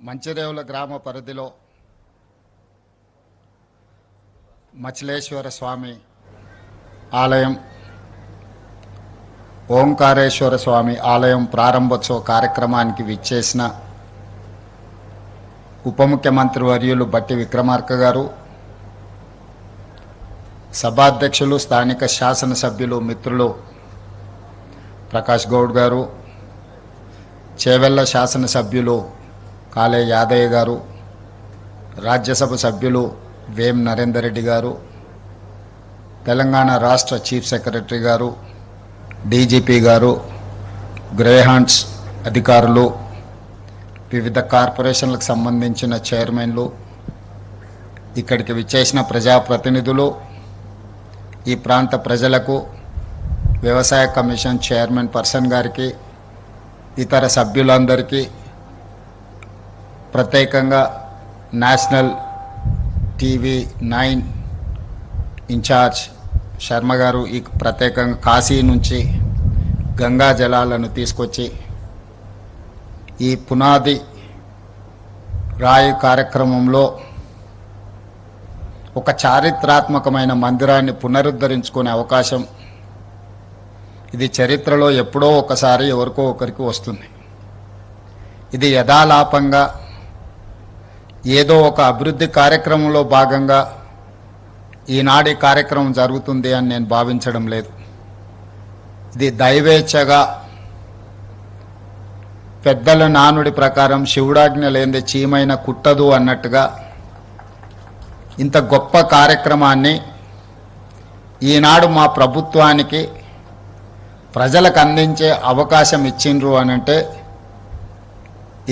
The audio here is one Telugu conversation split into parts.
మంచిరేవుల గ్రామ పరిధిలో మచిలేశ్వర స్వామి ఆలయం, ఓంకారేశ్వర స్వామి ఆలయం ప్రారంభోత్సవ కార్యక్రమానికి విచ్చేసిన ఉప ముఖ్యమంత్రి వర్యులు బట్టి విక్రమార్క గారు, సభాధ్యక్షులు స్థానిక శాసనసభ్యులు మిత్రులు ప్రకాష్ గౌడ్ గారు, చేవెళ్ల శాసనసభ్యులు కాళే యాదయ్య గారు, రాజ్యసభ సభ్యులు వేం నరేందర్ రెడ్డి గారు, తెలంగాణ రాష్ట్ర చీఫ్ సెక్రటరీ గారు, డీజీపీ గారు, గ్రేహాండ్స్ అధికారులు, వివిధ కార్పొరేషన్లకు సంబంధించిన చైర్మన్లు, ఇక్కడికి విచ్చేసిన ప్రజాప్రతినిధులు, ఈ ప్రాంత ప్రజలకు, వ్యవసాయ కమిషన్ చైర్మన్ పర్సన్ గారికి, ఇతర సభ్యులందరికీ, ప్రత్యేకంగా నేషనల్ టీవీ 9 ఇన్ఛార్జ్ శర్మ గారు ఈ ప్రత్యేకంగా కాశీ నుంచి గంగా జలాలను తీసుకొచ్చి ఈ పునాది రాయి కార్యక్రమంలో ఒక చారిత్రాత్మకమైన మందిరాన్ని పునరుద్ధరించుకునే అవకాశం ఇది చరిత్రలో ఎప్పుడో ఒకసారి ఎవరికో ఒకరికి వస్తుంది. ఇది యథాలాపంగా ఏదో ఒక అభివృద్ధి కార్యక్రమంలో భాగంగా ఈనాటి కార్యక్రమం జరుగుతుంది అని నేను భావించడం లేదు. ఇది దైవేచ్ఛగా పెద్దల నానుడి ప్రకారం శివుడాజ్ఞ లేనిదే చీమైన కుట్టదు అన్నట్టుగా ఇంత గొప్ప కార్యక్రమాన్ని ఈనాడు మా ప్రభుత్వానికి ప్రజలకు అందించే అవకాశం ఇచ్చిండ్రు అని అంటే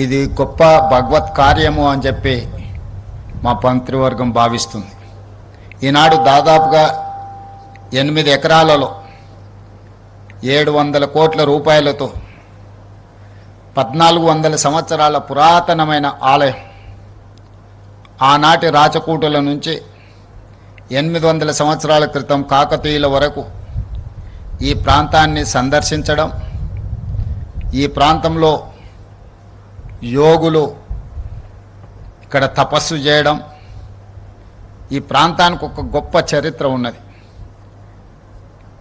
ఇది గొప్ప భగవత్ కార్యము అని చెప్పి మా మంత్రివర్గం భావిస్తుంది. ఈనాడు దాదాపుగా 8 ఎకరాలలో 700 కోట్ల రూపాయలతో 1400 సంవత్సరాల పురాతనమైన ఆలయం, ఆనాటి రాచకూటుల నుంచి 800 సంవత్సరాల క్రితం కాకతీయుల వరకు ఈ ప్రాంతాన్ని సందర్శించడం, ఈ ప్రాంతంలో యోగులు ఇక్కడ తపస్సు చేయడం, ఈ ప్రాంతానికి ఒక గొప్ప చరిత్ర ఉన్నది.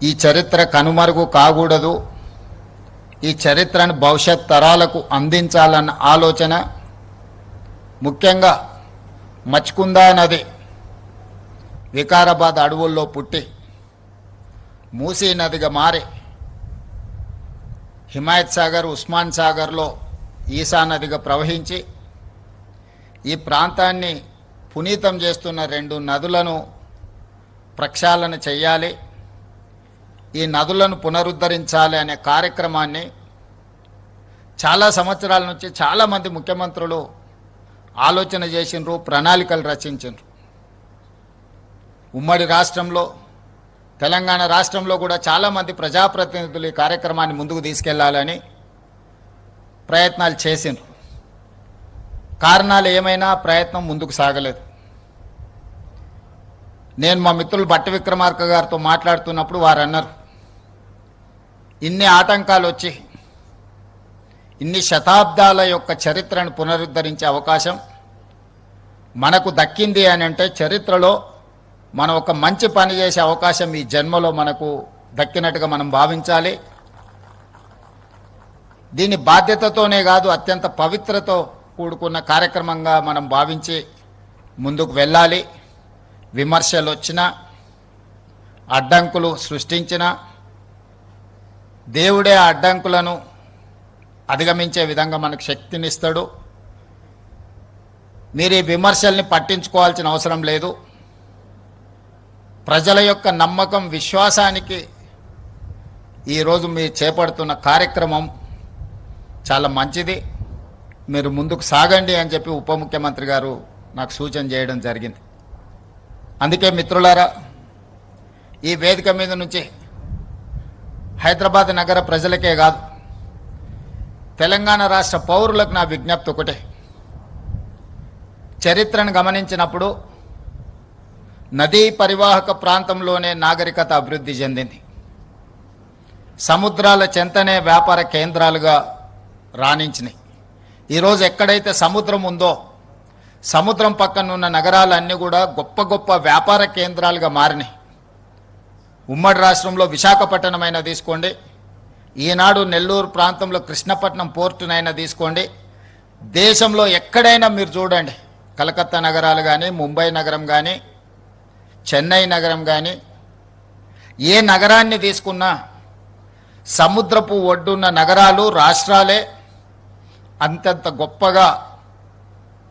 ఈ చరిత్ర కనుమరుగు కాకూడదు, ఈ చరిత్రను భవిష్యత్ తరాలకు అందించాలన్న ఆలోచన, ముఖ్యంగా మచ్కుందా నది వికారాబాద్ అడవుల్లో పుట్టి మూసీ నదిగా మారి హిమాయత్ సాగర్, ఉస్మాన్ సాగర్లో ఈసా నదిగా ప్రవహించి ఈ ప్రాంతాన్ని పునీతం చేస్తున్న 2 నదులను ప్రక్షాళన చేయాలి, ఈ నదులను పునరుద్ధరించాలి అనే కార్యక్రమాన్ని చాలా సంవత్సరాల నుంచి చాలామంది ముఖ్యమంత్రులు ఆలోచన చేసినారు, ప్రణాళికలు రచించారు. ఉమ్మడి రాష్ట్రంలో, తెలంగాణ రాష్ట్రంలో కూడా చాలామంది ప్రజాప్రతినిధులు ఈ కార్యక్రమాన్ని ముందుకు తీసుకెళ్లాలని ప్రయత్నాలు చేసిండ్రు. కారణాలు ఏమైనా ప్రయత్నం ముందుకు సాగలేదు. నేను మా మిత్రులు బట్టి విక్రమార్క గారితో మాట్లాడుతున్నప్పుడు వారు అన్నారు, ఇన్ని ఆటంకాలు వచ్చి ఇన్ని శతాబ్దాల యొక్క చరిత్రను పునరుద్ధరించే అవకాశం మనకు దక్కింది అని అంటే చరిత్రలో మనం ఒక మంచి పని చేసే అవకాశం ఈ జన్మలో మనకు దక్కినట్టుగా మనం భావించాలి. దీని బాధ్యతతోనే కాదు, అత్యంత పవిత్రతో కూడుకున్న కార్యక్రమంగా మనం భావించి ముందుకు వెళ్ళాలి. విమర్శలు వచ్చినా, అడ్డంకులు సృష్టించినా దేవుడే ఆ అడ్డంకులను అధిగమించే విధంగా మనకు శక్తినిస్తాడు. మీరు ఈ విమర్శల్ని పట్టించుకోవాల్సిన అవసరం లేదు. ప్రజల యొక్క నమ్మకం, విశ్వాసానికి ఈరోజు మీరు చేపడుతున్న కార్యక్రమం చాలా మంచిది, మీరు ముందుకు సాగండి అని చెప్పి ఉప ముఖ్యమంత్రి గారు నాకు సూచన చేయడం జరిగింది. అందుకే మిత్రులారా, ఈ వేదిక మీద నుంచి హైదరాబాద్ నగర ప్రజలకే కాదు, తెలంగాణ రాష్ట్ర పౌరులకు నా విజ్ఞప్తి ఒకటే. చరిత్రను గమనించినప్పుడు నదీ పరివాహక ప్రాంతంలోనే నాగరికత అభివృద్ధి చెందింది. సముద్రాల చెంతనే వ్యాపార కేంద్రాలుగా రాణించినాయి. ఈరోజు ఎక్కడైతే సముద్రం ఉందో సముద్రం పక్కన ఉన్న నగరాలన్నీ కూడా గొప్ప గొప్ప వ్యాపార కేంద్రాలుగా మారినాయి. ఉమ్మడి రాష్ట్రంలో విశాఖపట్నమైనా తీసుకోండి, ఈనాడు నెల్లూరు ప్రాంతంలో కృష్ణపట్నం పోర్టునైనా తీసుకోండి, దేశంలో ఎక్కడైనా మీరు చూడండి, కలకత్తా నగరాలు కానీ, ముంబై నగరం కానీ, చెన్నై నగరం కానీ, ఏ నగరాన్ని తీసుకున్నా సముద్రపు ఒడ్డున్న నగరాలు, రాష్ట్రాలే అంతంత గొప్పగా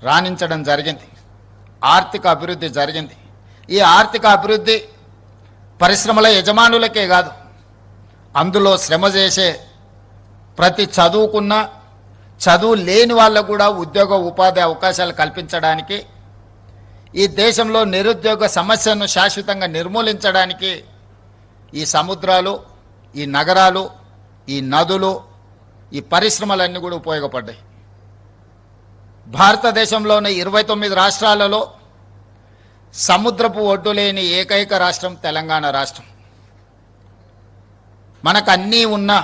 రాణించడం జరిగింది. ఆర్థిక అభివృద్ధి జరిగింది. ఈ ఆర్థిక అభివృద్ధి పరిశ్రమల యజమానులకే కాదు, అందులో శ్రమ చేసే ప్రతి చదువుకున్న చదువు లేని వాళ్ళకు కూడా ఉద్యోగ ఉపాధి అవకాశాలు కల్పించడానికి, ఈ దేశంలో నిరుద్యోగ సమస్యను శాశ్వతంగా నిర్మూలించడానికి ఈ సముద్రాలు, ఈ నగరాలు, ఈ నదులు, ఈ పరిశ్రమలన్నీ కూడా ఉపయోగపడ్డాయి. భారతదేశంలోని 29 రాష్ట్రాలలో సముద్రపు ఒడ్డు లేని ఏకైక రాష్ట్రం తెలంగాణ రాష్ట్రం. మనకు అన్నీ ఉన్నా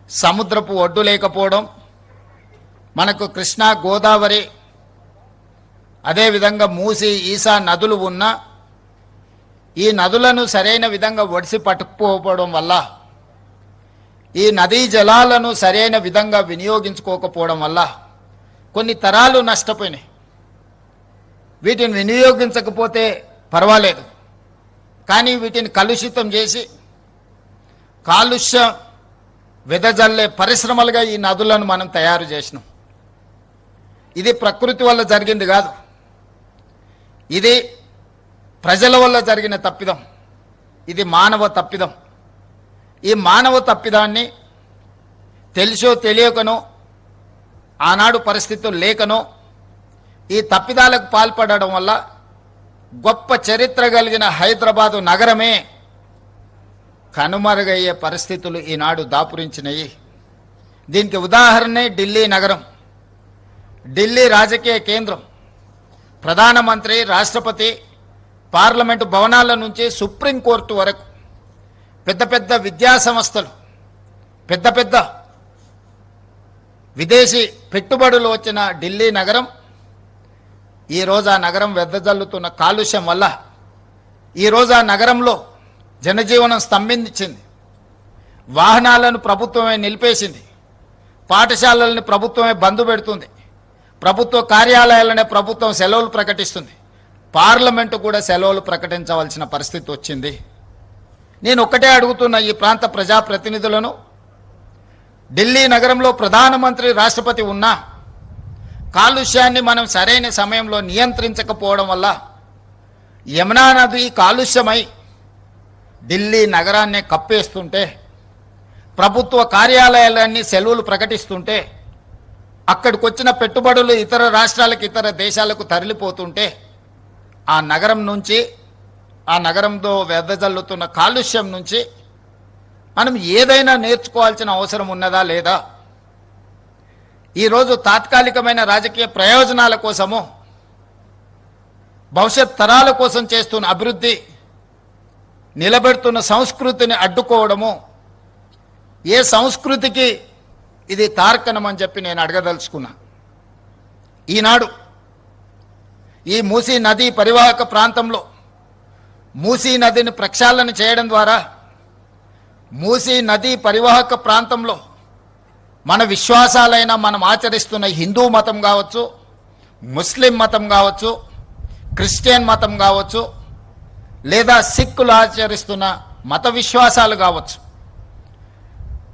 సముద్రపు ఒడ్డు లేకపోవడం, మనకు కృష్ణా, గోదావరి, అదేవిధంగా మూసి, ఈసా నదులు ఉన్నా ఈ నదులను సరైన విధంగా ఒడిసి పట్టుకుపోవడం వల్ల, ఈ నదీ జలాలను సరైన విధంగా వినియోగించుకోకపోవడం వల్ల కొన్ని తరాలు నష్టపోయినాయి. వీటిని వినియోగించకపోతే పర్వాలేదు, కానీ వీటిని కలుషితం చేసి కాలుష్యం వెదజల్లే పరిశ్రమలుగా ఈ నదులను మనం తయారు చేసినాం. ఇది ప్రకృతి వల్ల జరిగింది కాదు, ఇది ప్రజల వల్ల జరిగిన తప్పిదం, ఇది మానవ తప్పిదం. ఈ మానవ తప్పిదాన్ని తెలిసో తెలియకనో, ఆనాడు పరిస్థితులు లేకనో ఈ తప్పిదాలకు పాల్పడడం వల్ల గొప్ప చరిత్ర కలిగిన హైదరాబాదు నగరమే కనుమరుగయ్యే పరిస్థితులు ఈనాడు దాపురించినాయి. దీనికి ఉదాహరణే ఢిల్లీ నగరం. ఢిల్లీ రాజకీయ కేంద్రం. ప్రధానమంత్రి, రాష్ట్రపతి, పార్లమెంటు భవనాల నుంచి సుప్రీంకోర్టు వరకు పెద్ద పెద్ద విద్యా సంస్థలు, పెద్ద పెద్ద విదేశీ పెట్టుబడులు వచ్చిన ఢిల్లీ నగరం ఈరోజు ఆ నగరం వెదజల్లుతున్న కాలుష్యం వల్ల ఈరోజు ఆ నగరంలో జనజీవనం స్తంభించింది. వాహనాలను ప్రభుత్వమే నిలిపేసింది, పాఠశాలలను ప్రభుత్వమే బంద్ పెడుతుంది, ప్రభుత్వ కార్యాలయాలనే ప్రభుత్వం సెలవులు ప్రకటిస్తుంది, పార్లమెంటు కూడా సెలవులు ప్రకటించవలసిన పరిస్థితి వచ్చింది. నేను ఒక్కటే అడుగుతున్న ఈ ప్రాంత ప్రజాప్రతినిధులను, ఢిల్లీ నగరంలో ప్రధానమంత్రి, రాష్ట్రపతి ఉన్నా కాలుష్యాన్ని మనం సరైన సమయంలో నియంత్రించకపోవడం వల్ల యమునా నది కాలుష్యమై ఢిల్లీ నగరాన్ని కప్పేస్తుంటే, ప్రభుత్వ కార్యాలయాలన్నీ సెలవులు ప్రకటిస్తుంటే, అక్కడికి వచ్చిన పెట్టుబడులు ఇతర రాష్ట్రాలకు, ఇతర దేశాలకు తరలిపోతుంటే, ఆ నగరం నుంచి, ఆ నగరంలో వెదజల్లుతున్న కాలుష్యం నుంచి మనం ఏదైనా నేర్చుకోవాల్సిన అవసరం ఉన్నదా లేదా? ఈరోజు తాత్కాలికమైన రాజకీయ ప్రయోజనాల కోసము, భవిష్యత్ తరాల కోసం చేస్తున్న అభివృద్ధి, నిలబెడుతున్న సంస్కృతిని అడ్డుకోవడము ఏ సంస్కృతికి ఇది తార్కణం అని చెప్పి నేను అడగదలుచుకున్నా. ఈనాడు ఈ మూసీ నదీ పరివాహక ప్రాంతంలో మూసీ నదిని ప్రక్షాళన చేయడం ద్వారా మూసీ నదీ పరివాహక ప్రాంతంలో మన విశ్వాసాలైన మనం ఆచరిస్తున్న హిందూ మతం కావచ్చు, ముస్లిం మతం కావచ్చు, క్రిస్టియన్ మతం కావచ్చు, లేదా సిక్కులు ఆచరిస్తున్న మత విశ్వాసాలు కావచ్చు,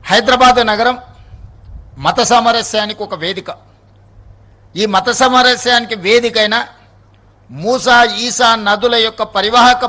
హైదరాబాద్ నగరం మత సామరస్యానికి ఒక వేదిక. ఈ మత సామరస్యానికి వేదికైన మూసా, ఈసా నదుల యొక్క పరివాహక